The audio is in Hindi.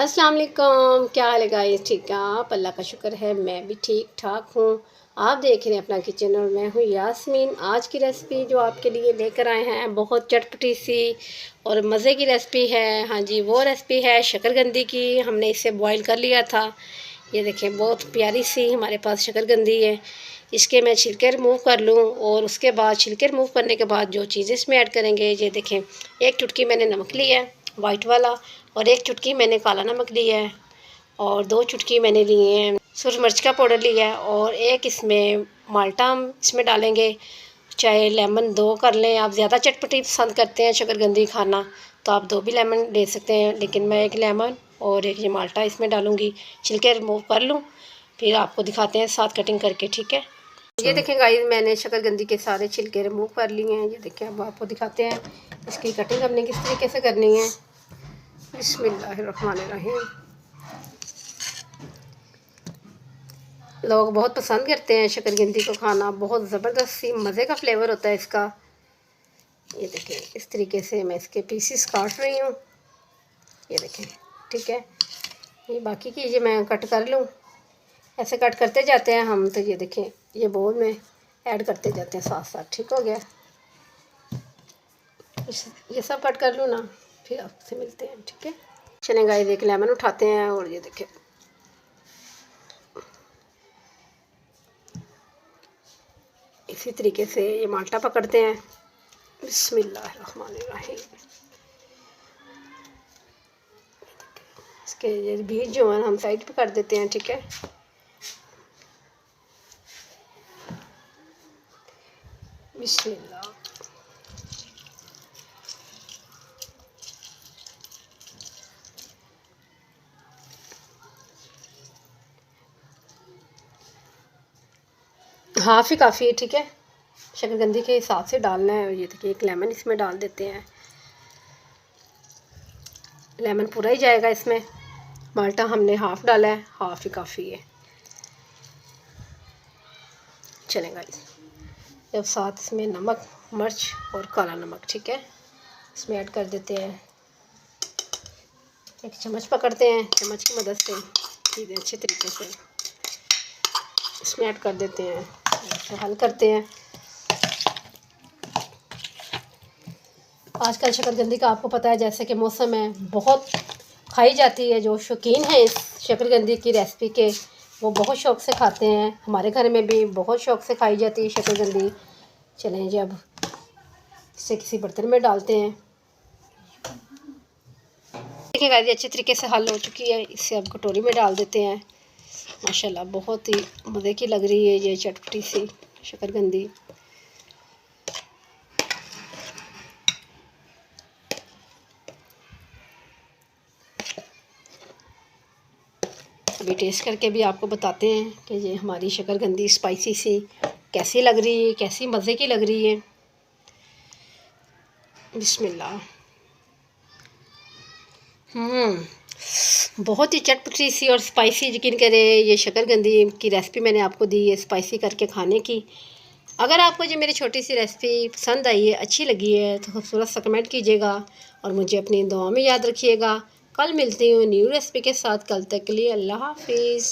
अस्सलाम वालेकुम, क्या हाल है गाइस? ठीक है आप? अल्लाह का शुक्र है मैं भी ठीक ठाक हूँ। आप देख रहे हैं अपना किचन और मैं हूँ यास्मीन। आज की रेसिपी जो आपके लिए लेकर आए हैं बहुत चटपटी सी और मज़े की रेसिपी है। हाँ जी, वो रेसिपी है शकरकंदी की। हमने इसे बॉईल कर लिया था। ये देखें बहुत प्यारी सी हमारे पास शकरकंदी है। इसके मैं छिलके रिमूव कर लूँ और उसके बाद छिलके रिमूव करने के बाद जो चीज़ें इसमें ऐड करेंगे, ये देखें एक चुटकी मैंने नमक लिया है वाइट वाला, और एक चुटकी मैंने काला नमक लिया है, और 2 चुटकी मैंने लिए हैं सूरज मिर्च का पाउडर लिया है, और एक इसमें माल्टा हम इसमें डालेंगे। चाहे लेमन 2 कर लें, आप ज़्यादा चटपटी पसंद करते हैं शकरकंदी खाना तो आप 2 भी लेमन ले सकते हैं, लेकिन मैं एक लेमन और एक ये माल्टा इसमें डालूँगी। छिलके रिमूव कर लूँ फिर आपको दिखाते हैं साथ कटिंग करके, ठीक है। ये देखें गाइस, मैंने शकरकंदी के सारे छिलके रिमूव कर लिए हैं। ये देखें, अब आपको दिखाते हैं इसकी कटिंग हमने किस तरीके से करनी है। बिस्मिल्लाहिर्रहमानिर्रहीम। लोग बहुत पसंद करते हैं शकरकंदी को खाना, बहुत ज़बरदस्त सी मज़े का फ्लेवर होता है इसका। ये देखें इस तरीके से मैं इसके पीसेस काट रही हूँ। ये देखें, ठीक है। ये बाकी की ये मैं कट कर लूँ, ऐसे कट करते जाते हैं हम। तो ये देखें ये बोल में ऐड करते जाते हैं साथ साथ, ठीक हो गया। ये सब कट कर लूँ ना, फिर आपसे मिलते हैं, ठीक है। चलें गाइस, एक लेमन उठाते हैं और ये देखें इसी तरीके से ये माल्टा पकड़ते हैं। बिस्मिल्लाहिर्रहमानिर्रहीम। इसके ये बीज जो है हम साइड पे कर देते हैं, ठीक है। बिस्मिल्लाह। हाफ ही काफ़ी है, ठीक है। शकरकंदी के हिसाब से डालना है। ये देखिए एक लेमन इसमें डाल देते हैं, लेमन पूरा ही जाएगा इसमें। माल्टा हमने हाफ़ डाला है, हाफ़ ही काफ़ी है। चलेगा जब साथ इसमें नमक मिर्च और काला नमक, ठीक है, इसमें ऐड कर देते हैं। एक चम्मच पकड़ते हैं, चम्मच की मदद से सीधे अच्छे तरीके से इसमें ऐड कर देते हैं, तो हल करते हैं। आजकल शकरकंदी का आपको पता है जैसे कि मौसम है, बहुत खाई जाती है। जो शौकीन है इस शकरकंदी की रेसिपी के वो बहुत शौक़ से खाते हैं। हमारे घर में भी बहुत शौक़ से खाई जाती है शकरकंदी। चलें जी, अब इसे किसी बर्तन में डालते हैं। देखिए गाइस, अच्छे तरीके से हल हो चुकी है। इसे अब कटोरी में डाल देते हैं। माशाल्लाह बहुत ही मज़े की लग रही है ये चटपटी सी शकरकंदी। अभी टेस्ट करके भी आपको बताते हैं कि ये हमारी शकरकंदी स्पाइसी सी कैसी लग रही है, कैसी मज़े की लग रही है। बिस्मिल्लाह। बहुत ही चटपटी सी और स्पाइसी, यकीन करें ये शकरकंदी की रेसिपी मैंने आपको दी है स्पाइसी करके खाने की। अगर आपको ये मेरी छोटी सी रेसिपी पसंद आई है, अच्छी लगी है, तो खूबसूरत सा कमेंट कीजिएगा और मुझे अपनी दुआ में याद रखिएगा। कल मिलती हूँ न्यू रेसिपी के साथ। कल तक के लिए अल्लाह हाफिज़।